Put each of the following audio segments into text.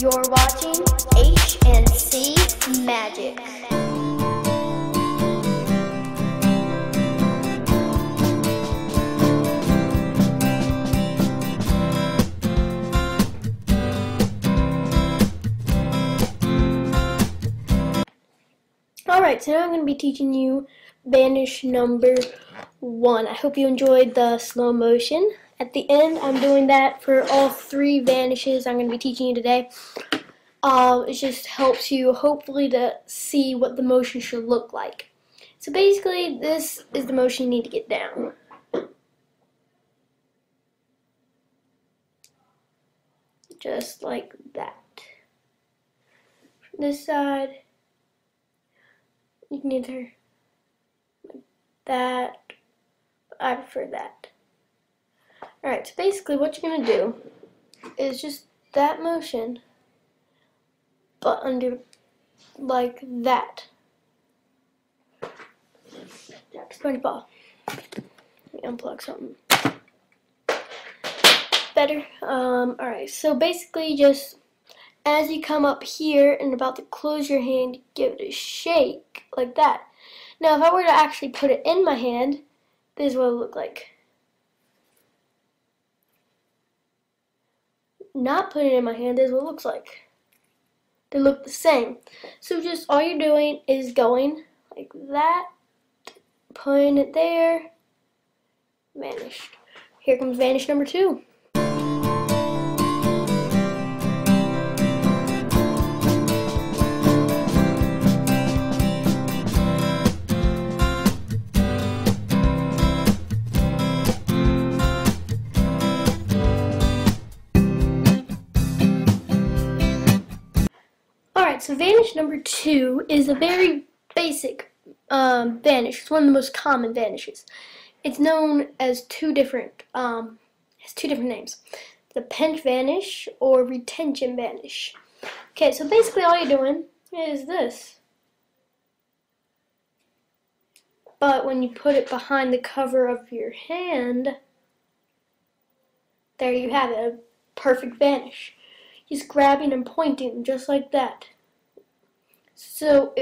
You're watching H&C Magic. Alright, so now I'm going to be teaching you vanish number 1. I hope you enjoyed the slow motion. At the end, I'm doing that for all 3 vanishes I'm going to be teaching you today. It just helps you, hopefully, to see what the motion should look like. So basically, this is the motion you need to get down. Just like that. From this side, you can either like that, but I prefer that. Alright, so basically what you're going to do is just that motion, but under like that. SpongeBob. Let me unplug something. Better? Alright, so basically just as you come up here and about to close your hand, give it a shake like that. Now if I were to actually put it in my hand, this is what it would look like. Not putting it in my hand is what it looks like. They look the same. So just all you're doing is going like that, putting it there, vanished. Here comes vanish number 2. Alright, so vanish number 2 is a very basic vanish. It's one of the most common vanishes. It's known as two different names. The pinch vanish or retention vanish. Okay, so basically all you're doing is this. But when you put it behind the cover of your hand, there you have it, a perfect vanish. Just grabbing and pointing just like that. So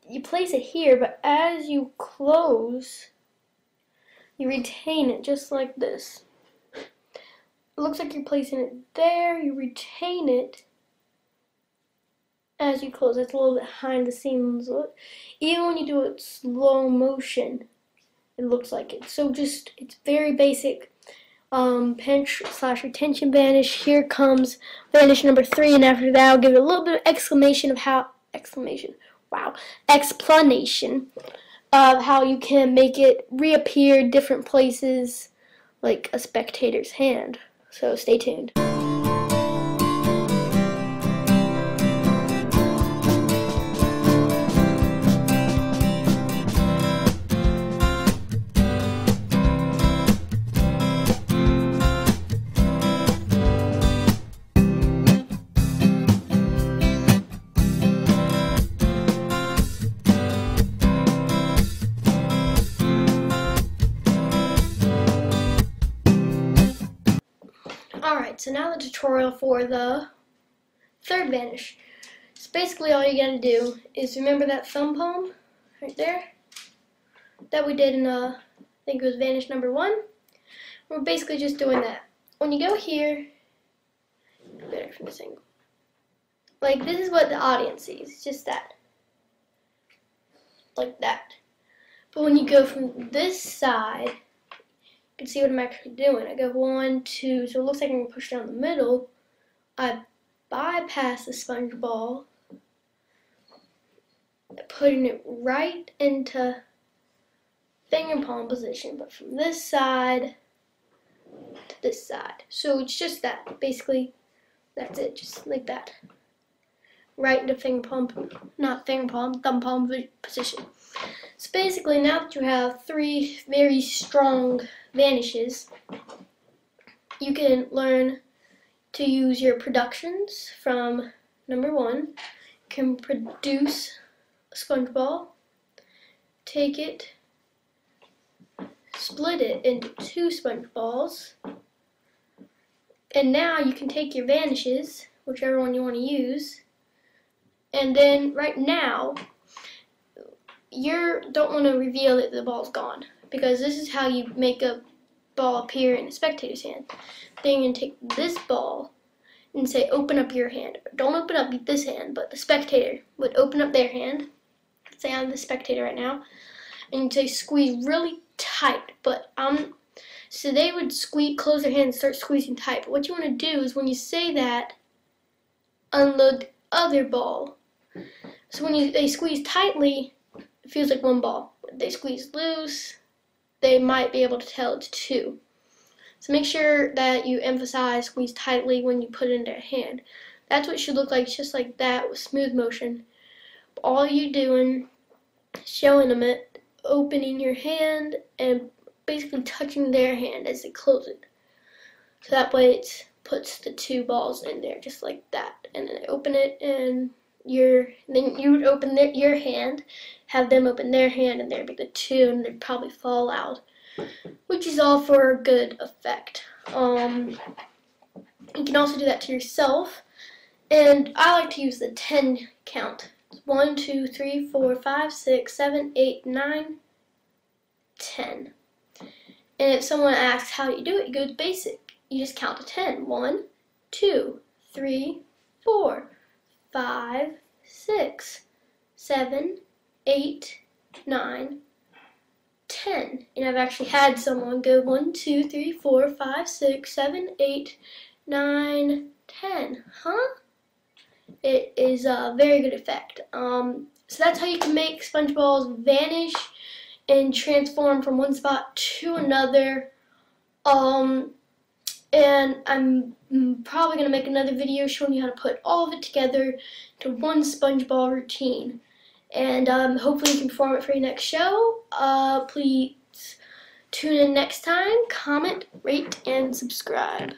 you place it here, but as you close, you retain it just like this. It looks like you're placing it there, you retain it as you close. That's a little bit behind the scenes look. Even when you do it slow motion, it looks like it. So just, it's very basic. Pinch/retention vanish. Here comes vanish number 3, and after that I'll give it a little bit of explanation of how you can make it reappear different places like a spectator's hand. So stay tuned. Alright, so now the tutorial for the 3rd vanish. So basically all you gotta do is remember that thumb palm right there that we did in I think it was vanish number 1. We're basically just doing that. When you go here, better from this angle. Like this is what the audience sees, just that. Like that. But when you go from this side, you can see what I'm actually doing. I go 1, 2, so it looks like I'm going to push down the middle. I bypass the sponge ball, putting it right into finger palm position, but from this side to this side. So it's just that. Basically, that's it, just like that. Right into finger palm, not finger palm, thumb palm position. So basically, now that you have 3 very strong vanishes, you can learn to use your productions from number 1. You can produce a sponge ball, take it, split it into 2 sponge balls, and now you can take your vanishes, whichever one you want to use. And then right now, you don't want to reveal that the ball's gone, because this is how you make a ball appear in the spectator's hand. Then you're going to take this ball and say, open up your hand. Don't open up this hand, but the spectator would open up their hand. Say I'm the spectator right now. And you'd say, squeeze really tight. But so they would close their hand and start squeezing tight. But what you want to do is when you say that, unload the other ball. So when they squeeze tightly, it feels like one ball. When they squeeze loose, they might be able to tell it's two. So make sure that you emphasize squeeze tightly when you put it in their hand. That's what it should look like, just like that, with smooth motion. All you're doing is showing them it, opening your hand, and basically touching their hand as they close it. So that way it puts the two balls in there, just like that. And then they open it, and then you would open your hand, have them open their hand, and there'd be the two, and they'd probably fall out, which is all for a good effect. You can also do that to yourself, and I like to use the 10 count. 1, 2, 3, 4, 5, 6, 7, 8, 9, 10. And if someone asks how you do it, you go to basic. You just count to 10. 1, 2, 3, 4, 5, 6, 7, 8, 9, 10. And I've actually had someone go 1, 2, 3, 4, 5, 6, 7, 8, 9, 10. Huh? It is a very good effect. So that's how you can make sponge balls vanish and transform from one spot to another. And I'm probably going to make another video showing you how to put all of it together to one sponge ball routine. And hopefully you can perform it for your next show. Please tune in next time, comment, rate, and subscribe.